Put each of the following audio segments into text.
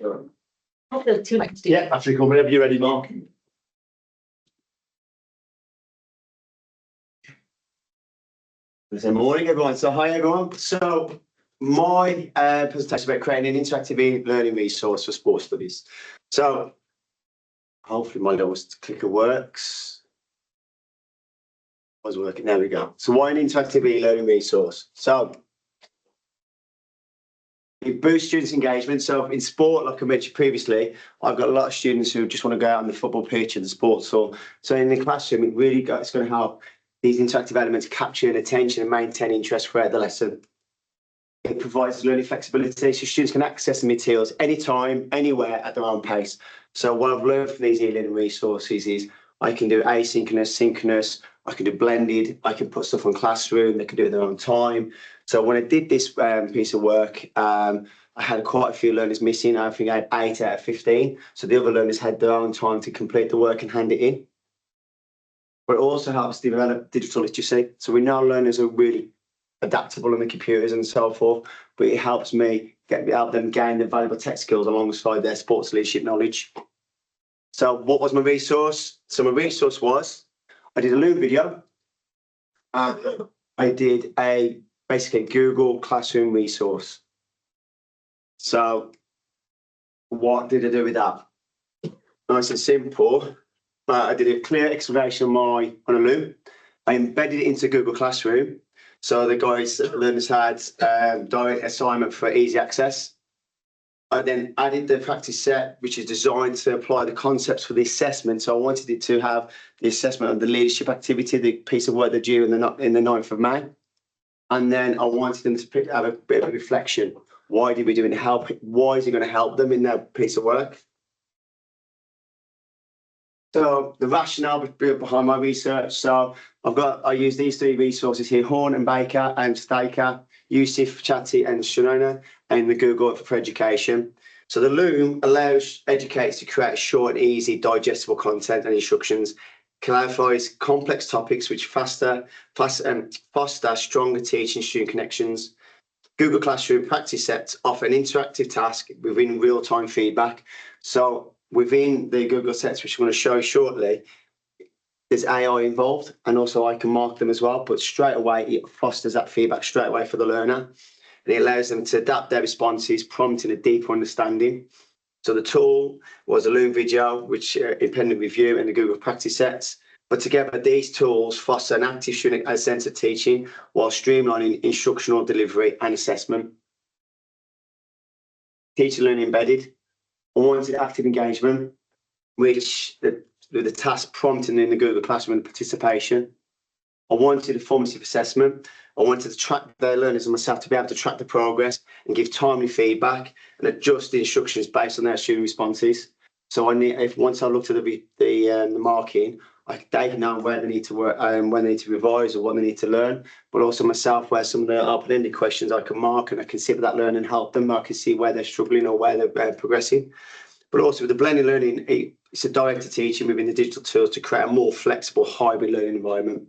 Not the two mics, do you? Yeah, actually, cool. Whenever you're ready, Mark. Good morning, everyone. So, hi, everyone. So, my presentation is about creating an interactive learning resource for sports studies. So, hopefully, my little clicker works. Was working. There we go. So, why an interactive learning resource? So, it boosts students' engagement. So, in sport, like I mentioned previously, I've got a lot of students who just want to go out on the football pitch and the sports hall. So, in the classroom, it's going to help these interactive elements capture attention and maintain interest throughout the lesson. It provides learning flexibility so students can access the materials anytime, anywhere at their own pace. So what I've learned from these e-learning resources is I can do asynchronous, synchronous, I can do blended, I can put stuff on Classroom, they can do it in their own time. So when I did this piece of work, I had quite a few learners missing. I think I had 8 out of 15. So the other learners had their own time to complete the work and hand it in. But it also helps develop digital literacy. So we know learners are really adaptable on the computers and so forth, but it helps me help them gain the valuable tech skills alongside their sports leadership knowledge. So what was my resource? So my resource was, I did a Loom video. I did basically Google Classroom resource. So what did I do with that? Nice and simple. I did a clear explanation on a Loom. I embedded it into Google Classroom. So the learners had direct assignment for easy access. I then added the practice set, which is designed to apply the concepts for the assessment. So I wanted it to have the assessment of the leadership activity, the piece of work they're due in the 9th of May. And then I wanted them to have a bit of reflection. Why did we do it? Why is it going to help them in their piece of work? So the rationale behind my research. So I use these 3 resources here: Horn and Baker and Staker, Yusuf, Chatty and Shonona, and the Google for Education. So the Loom allows educators to create short and easy digestible content and instructions, clarifies complex topics which foster stronger teaching student connections. Google Classroom practice sets offer an interactive task within real-time feedback. So within the Google sets, which I'm going to show you shortly, there's AI involved, and also I can mark them as well, but straight away it fosters that feedback straight away for the learner, and it allows them to adapt their responses, prompting a deeper understanding. So the tool was a Loom video, which independent review, and the Google practice sets. But together, these tools foster an active student sense of teaching while streamlining instructional delivery and assessment. Teacher learning embedded. I wanted active engagement, which the task prompting in the Google Classroom and participation. I wanted a formative assessment. I wanted to track their learners and myself to be able to track the progress and give timely feedback and adjust the instructions based on their student responses. So once I looked at the marking, they can know where they need to work, when they need to revise or what they need to learn. But also myself, where some of the open-ended questions I can mark and I can sit with that learner and help them. I can see where they're struggling or where they're progressing. But also with the blended learning, it's a directed teaching within the digital tools to create a more flexible hybrid learning environment.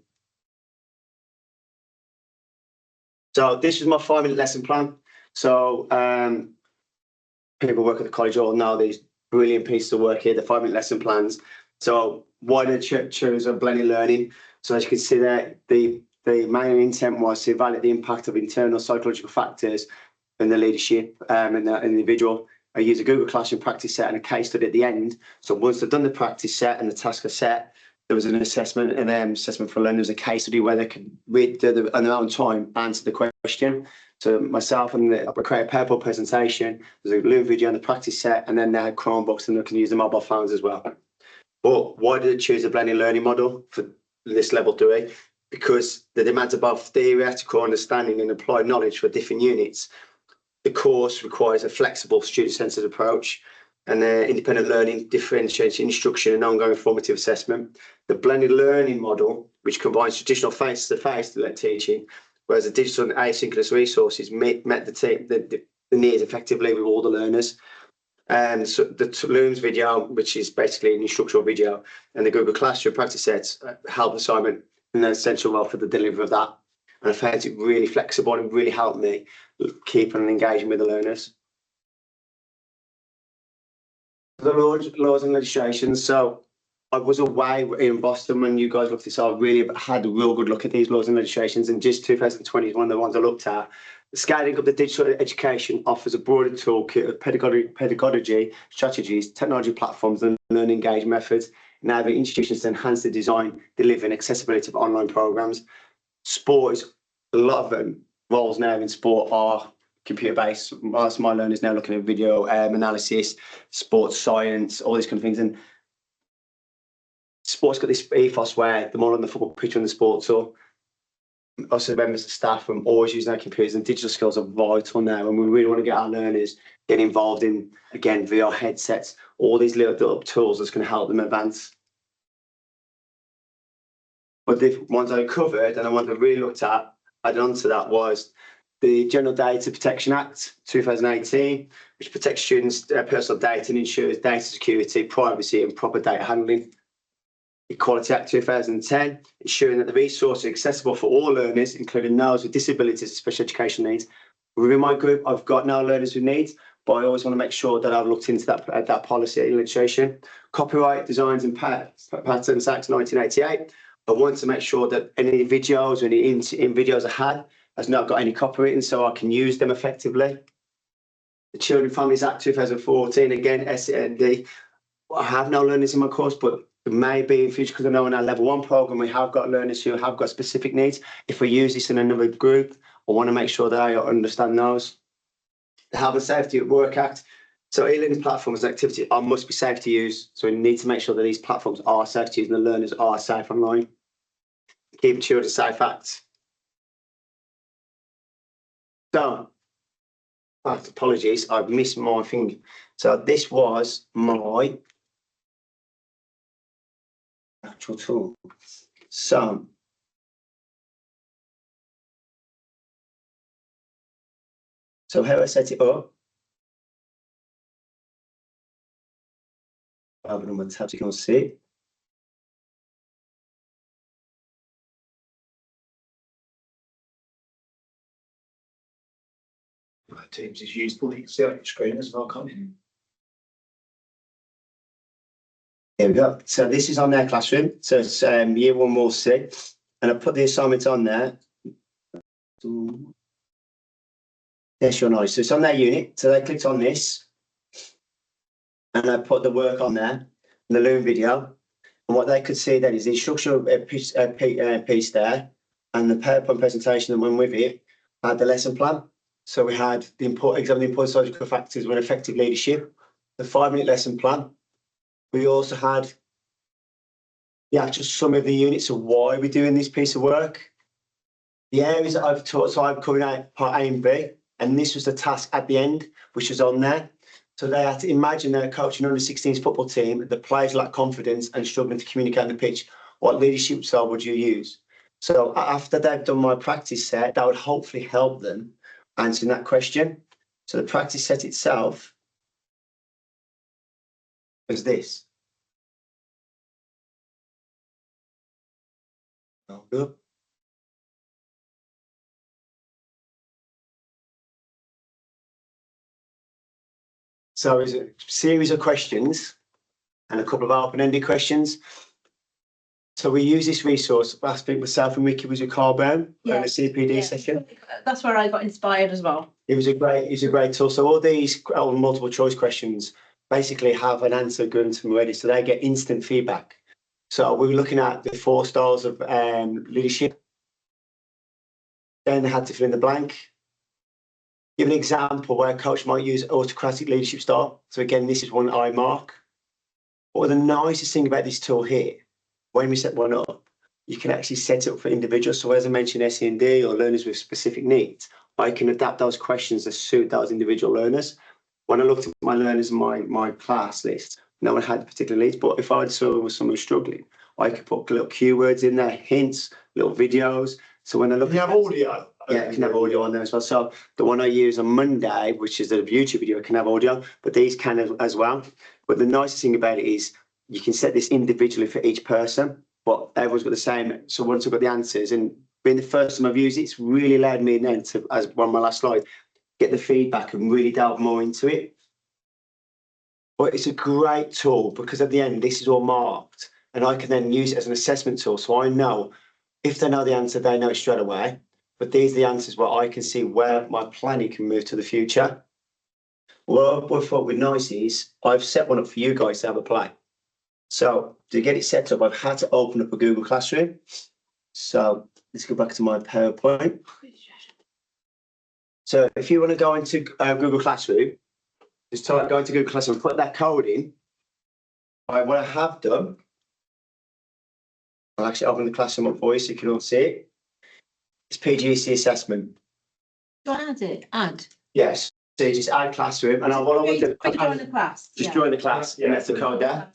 So this is my 5-minute lesson plan. So people work at the college all know these brilliant pieces of work here, the 5-minute lesson plans. So why did I choose a blended learning? So as you can see there, the main intent was to evaluate the impact of internal psychological factors in the leadership and the individual. I use a Google Classroom practice set and a case study at the end. So once they've done the practice set and the task are set, there was an assessment and assessment for learners, a case study where they could read on their own time, answer the question. So myself and I create a PowerPoint presentation. There's a Loom video on the practice set, and then they had Chromebooks and they can use the mobile phones as well. But why did I choose a blended learning model for this level 3? Because the demands above theoretical understanding and applied knowledge for different units. The course requires a flexible, student-centered approach, and independent learning, differentiated instruction, and ongoing formative assessment. The blended learning model, which combines traditional face-to-face teaching, whereas the digital and asynchronous resources met the needs effectively with all the learners. And so the Loom's video, which is basically an instructional video, and the Google Classroom practice sets help assignment and an essential role for the delivery of that. And I found it really flexible and really helped me keep and engaging with the learners. The laws and legislations. So I was away in Boston when you guys looked at this. I really had a real good look at these laws and legislations, and just 2020 is one of the ones I looked at. Scaling up the digital education offers a broader toolkit of pedagogy strategies, technology platforms, and learning engagement methods, enabling institutions to enhance the design, delivery, and accessibility of online programs. Sport is a lot of roles now in sport are computer-based. Most of my learners now looking at video analysis, sports science, all these kind of things. And sports got this ethos where the more on the football pitch and the sports, so us as members of staff are always using our computers, and digital skills are vital now. And we really want to get our learners getting involved in, again, VR headsets, all these little tools that's going to help them advance. But the ones I covered and the ones I really looked at, added on to that, was the General Data Protection Act 2018, which protects students' personal data and ensures data security, privacy, and proper data handling. Equality Act 2010, ensuring that the resources are accessible for all learners, including those with disabilities and special education needs. Within my group, I've got no learners with needs, but I always want to make sure that I've looked into that policy and legislation. Copyright Designs and Patents Act 1988. I want to make sure that any videos or any in videos I had has not got any copyright, and so I can use them effectively. The Children and Families Act 2014, again, SEND. I have no learners in my course, but maybe in future, because I know in our level 1 program we have got learners who have got specific needs. If we use this in another group, I want to make sure that I understand those. The Health and Safety at Work Act. So e-learning platforms and activity must be safe to use. So we need to make sure that these platforms are safe to use and the learners are safe online. Keep Children Safe Act. So, apologies, I've missed my thing. So this was my actual tool. So how I set it up. I have it on my tabs, you can see. Teams is useful. You can see on your screen as well, can't you? Here we go. So this is on their classroom. So it's year 1 will see, and I put the assignment on there. There's your noise. So it's on their unit. So they clicked on this, and I put the work on there, and the Loom video. And what they could see then is the instructional piece there, and the PowerPoint presentation that went with it had the lesson plan. So we had the important psychological factors when effective leadership, the 5-minute lesson plan. We also had the actual summary of the units of why we're doing this piece of work. The areas that I've taught, so I'm coming out part A and B, and this was the task at the end, which was on there. So they had to imagine they're coaching under 16s football team, the players lack confidence and struggling to communicate on the pitch. What leadership style would you use? So after they've done my practice set, that would hopefully help them answering that question. So the practice set itself was this. So it's a series of questions and a couple of open-ended questions. So we use this resource. Last week myself and Ricky was with Carl Brown in a CPD session. That's where I got inspired as well. It was a great tool. So all these multiple choice questions basically have an answer given to them already, so they get instant feedback. So we were looking at the 4 styles of leadership. Then they had to fill in the blank. Give an example where a coach might use autocratic leadership style. So again, this is one I mark. But the nicest thing about this tool here, when we set one up, you can actually set it up for individuals. So as I mentioned, SEND or learners with specific needs, I can adapt those questions to suit those individual learners. When I looked at my learners in my class list, no one had particular needs, but if I saw someone struggling, I could put little keywords in there, hints, little videos. So when I look, you have audio. Yeah, you can have audio on there as well. So the one I use on Monday, which is a YouTube video, can have audio, but these can as well. But the nicest thing about it is you can set this individually for each person, but everyone's got the same. So once I've got the answers, and being the first time I've used it, it's really allowed me then to, as one of my last slides, get the feedback and really delve more into it. But it's a great tool because at the end, this is all marked and I can then use it as an assessment tool. So I know if they know the answer, they know it straight away. But these are the answers where I can see where my planning can move to the future. What I thought would nice is I've set one up for you guys to have a play. So to get it set up, I've had to open up a Google Classroom. So let's go back to my PowerPoint. So if you want to go into Google Classroom, just go into Google Classroom, put that code in. Right, what I have done, I'll actually open the classroom up for you so you can all see it. It's PGCE assessment. Do I add it? Add. Yes. So you just add classroom, and what I want to Join the class. just join the class, and that's the code there.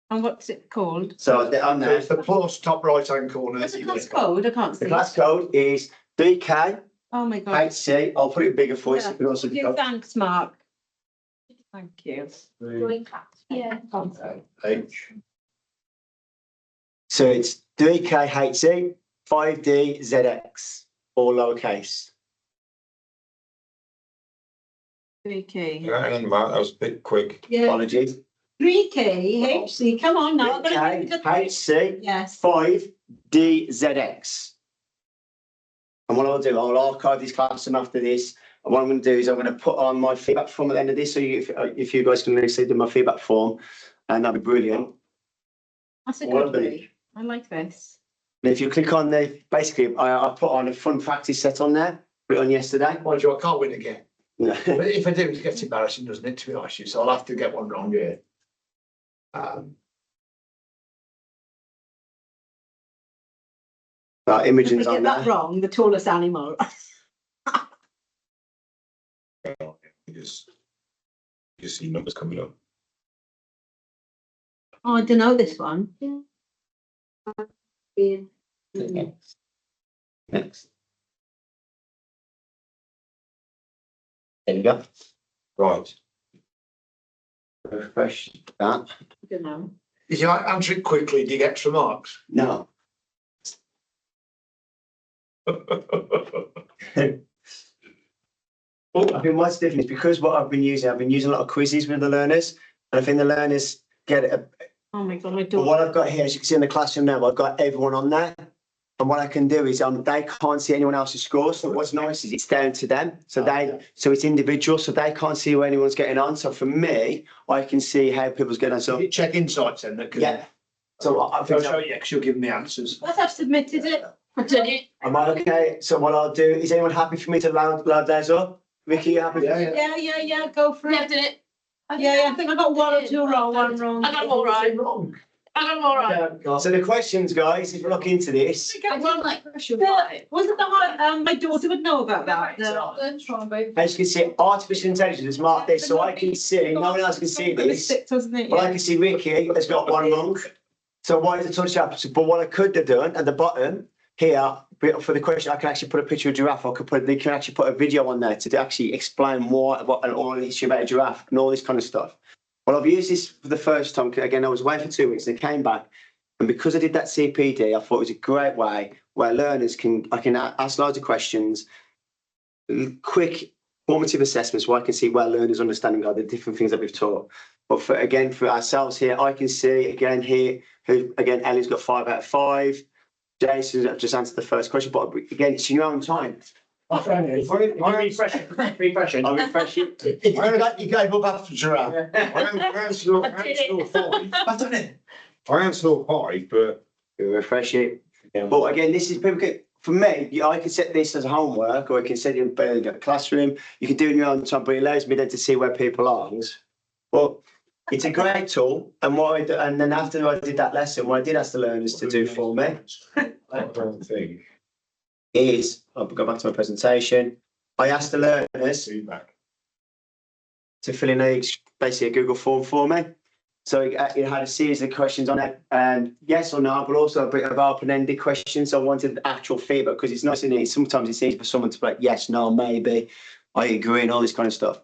And what's it called? So on So there, it's the plus top right hand corner. What's the class code? I can't see. the class code is DK Oh my God. HC. I'll put it bigger for you so Yeah. you can also Yeah, thanks, Mark. Thank you. Yeah. H. So it's DKHC 5DZX, all lowercase. 3K. Hang on, Mark, that was a bit quick. Yeah. Apologies. 3K, HC, come on now. I'm gonna read the- DKHC Yes. 5DZX. And what I'll do, I'll archive this classroom after this. And what I'm going to do is I'm going to put on my feedback form at the end of this. So if you guys can see my feedback form, and that'd be brilliant. That's a Well good done. way. I like this. And if you click on the, basically, I put on a fun practice set on there, put it on yesterday. Mind you, I can't win again. Yeah. But if I do, it gets embarrassing, doesn't it, to be honest with you? So I'll have to get one wrong here. If Imogen's I on get that there. wrong, the tallest animal. You see numbers coming up. Oh, I don't know this one. Next. There you go. Right. Refresh that. I don't know. If you answer it quickly, do you get extra marks? No. Well, I think what's different is because what I've been using a lot of quizzes with the learners, and I think the learners get it. Oh my God, my But what daughter. I've got here, as you can see in the classroom now, I've got everyone on there. And what I can do is they can't see anyone else's score. So what's nice is it's down to them. So so it's individual, so they can't see where anyone's getting on. So for me, I can see how people's getting on. So You check insights then, that can. yeah. So I I'll think show you, because you'll give me answers. What, I've submitted it? I did it. am I okay? So what I'll do, is anyone happy for me to load theirs up? Vicky, you happy? Yeah, Yeah, go for Yeah, I it. did it. Yeah, I think I got one or two wrong, one wrong. I got them all right. Wrong. I got them all right. So the questions, guys, if you look into this, I won like pressure. Wasn't the high, my daughter would know about that. as you can see, artificial intelligence has marked this, so I can see, no one else can see this. Doesn't it? But I can see Ricky has got one wrong. So why is it touch up? But what I could have done at the bottom here, for the question, I can actually put a picture of a giraffe. They can actually put a video on there to actually explain more about all the history about a giraffe and all this kind of stuff. Well, I've used this for the first time. Again, I was away for 2 weeks and I came back. And because I did that CPD, I thought it was a great way where learners I can ask loads of questions, quick formative assessments where I can see where learners' understanding are the different things that we've taught. But for ourselves here, I can see again here, Ellie's got 5 out of 5. Jason just answered the first question, but again, it's in your own time. Refreshing. I'll refresh it. I know that you gave up after giraffe. I answered all 5. I've done it. I answered all 5, but Refresh it. But again, this is people for me, I can set this as homework or I can set it in a classroom. You can do it in your own time, but it allows me then to see where people are. But it's a great tool. And then after I did that lesson, what I did ask the learners to do for me I don't think is, I'll go back to my presentation. I asked the learners feedback. to fill in basically a Google form for me. So it had a series of questions on it, and yes or no, but also a bit of open-ended questions. So I wanted actual feedback because it's nice, isn't it? Sometimes it's easy for someone to be like, yes, no, maybe, I agree, and all this kind of stuff.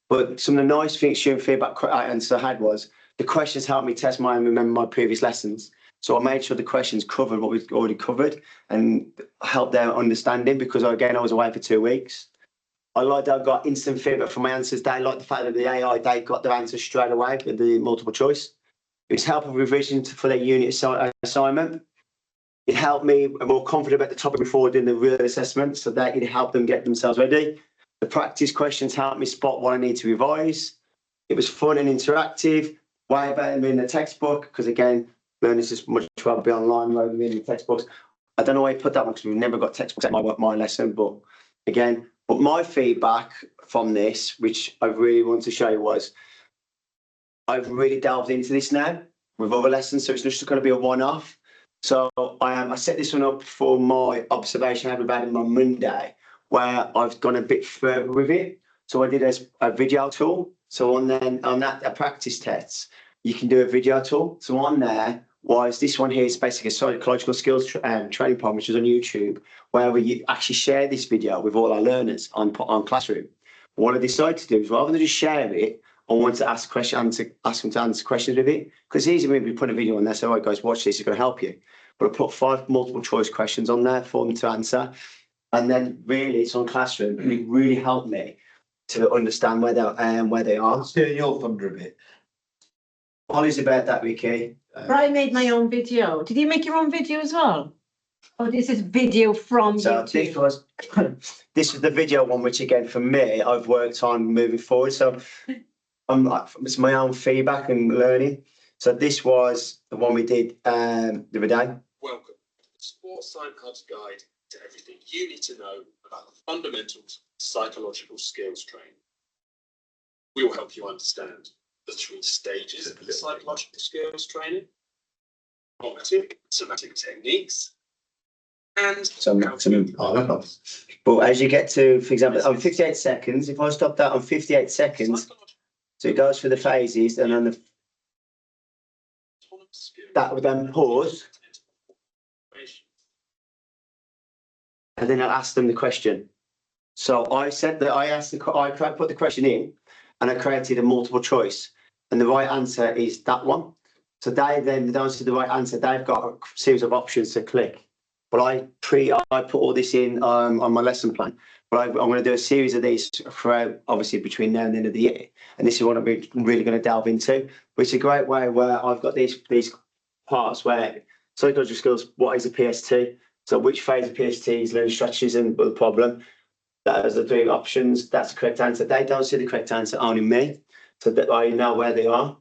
But some of the nice things during feedback answer I had was the questions helped me test and remember my previous lessons. So I made sure the questions covered what we've already covered and helped their understanding because, again, I was away for 2 weeks. I like that I got instant feedback from my answers. They like the fact that the AI, they got their answers straight away with the multiple choice. It's helpful revision for their unit assignment. It helped me more confident about the topic before doing the real assessment, so that it helped them get themselves ready. The practice questions helped me spot what I need to revise. It was fun and interactive, way better than in the textbook, because again, learners just much rather be online rather than in the textbooks. I don't know why I put that one because we've never got textbooks at my lesson, but again, but my feedback from this, which I really want to show you, was I've really delved into this now with other lessons, so it's just going to be a one-off. So I set this one up for my observation I had about it on Monday, where I've gone a bit further with it. So I did a video tool. So on that practice test, you can do a video tool. So on there was this one here is basically a psychological skills training program, which is on YouTube, where we actually share this video with all our learners on Classroom. What I decided to do is rather than just share it, I want to ask them to answer questions with it, because it's easy when we put a video on there, so all right guys, watch this, it's going to help you. But I put 5 multiple choice questions on there for them to answer. And then really it's on Classroom, and it really helped me to understand where they are. Stealing your thunder a bit. Apologies about that, Vicky. I made my own video. Did you make your own video as well? Oh, this is video from So YouTube. this was the video one, which again for me I've worked on moving forward. So it's my own feedback and learning. So this was the one we did the other day. Welcome to the Sports Science Hub's guide to everything you need to know about the fundamentals of psychological skills training. We will help you understand the 3 stages of the psychological skills training: cognitive, somatic techniques, and So maximum. But as you get to, for example, on 58 seconds, if I stop that on 58 seconds, so it goes through the phases, and then that would then pause, and then I'll ask them the question. So I said that I put the question in, and I created a multiple choice, and the right answer is that one. So they don't see the right answer. They've got a series of options to click. But I put all this in on my lesson plan. But I'm going to do a series of these throughout, obviously between now and the end of the year. And this is what I'm really going to delve into. But it's a great way where I've got these parts where psychological skills, what is a PST? So which phase of PST is learning strategies and the problem? Those are the 3 options. That's the correct answer. They don't see the correct answer, only me. So that I know where they are.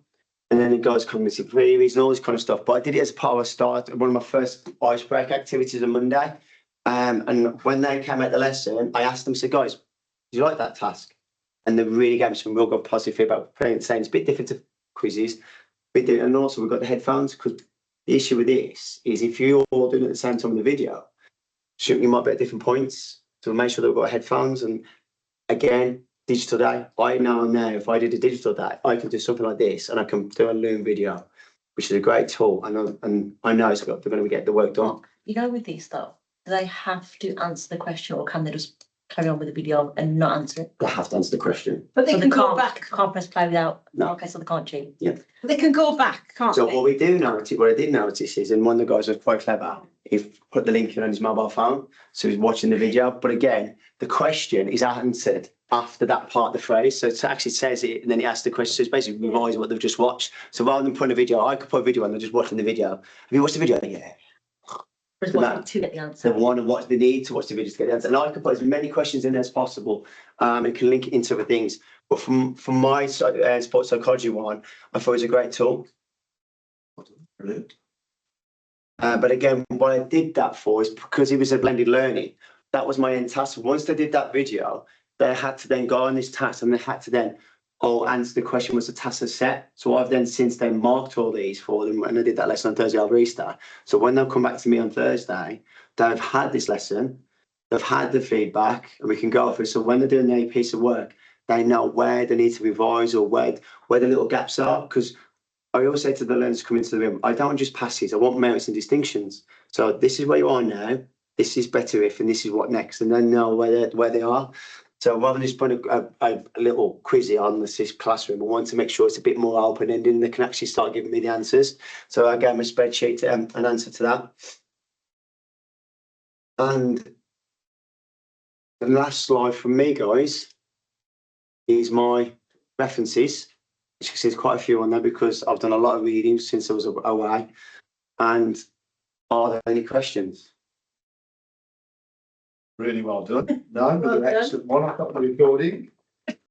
And then it goes cognitive theories and all this kind of stuff. But I did it as part of a start, one of my first icebreaker activities on Monday. And when they came at the lesson, I asked them, so guys, do you like that task? And they really gave me some real good positive feedback, saying it's a bit different to quizzes. And also we've got the headphones, because the issue with this is if you're all doing it at the same time in the video, you might be at different points. So make sure that we've got headphones. And again, digital day. I know now if I did a digital day, I can do something like this, and I can do a Loom video, which is a great tool. And I know they're going to get the work done. You know, with these stuff, do they have to answer the question, or can they just carry on with the video and not answer it? They have to answer the question. But they So can go back. can't press play without. No. Okay, so they can't cheat. They can go back, can't So they? what I did notice is, and one of the guys was quite clever, he put the link in on his mobile phone, so he's watching the video. But again, the question is answered after that part of the phrase. So it actually says it, and then he asks the question. So it's basically revising what they've just watched. So rather than putting a video, I could put a video on, they're just watching the video. Have you watched the video? Yeah. Just watching to get the answer. They want to watch, they need to watch the video to get the answer. And I could put as many questions in there as possible, and can link it into other things. But from my sports psychology one, I thought it was a great tool. But again, what I did that for is because it was a blended learning. That was my end task. Once they did that video, they had to then go on this task, and they had to then answer the question was the task set. So I've then since then marked all these for them, and I did that lesson on Thursday over Easter. So when they'll come back to me on Thursday, they've had this lesson, they've had the feedback, and we can go through. So when they're doing their piece of work, they know where they need to revise or where the little gaps are. Because I always say to the learners come into the room, I don't just passes, I want merits and distinctions. So this is where you are now, this is better if, and this is what next, and then know where they are. So rather than just putting a little quizzy on this classroom, I want to make sure it's a bit more open-ended and they can actually start giving me the answers. So I gave them a spreadsheet, an answer to that. And The last slide from me, guys, is my references. As you can see, there's quite a few on there because I've done a lot of reading since I was away. And are there any questions? Really well done. No, Well done. excellent one. I got the recording.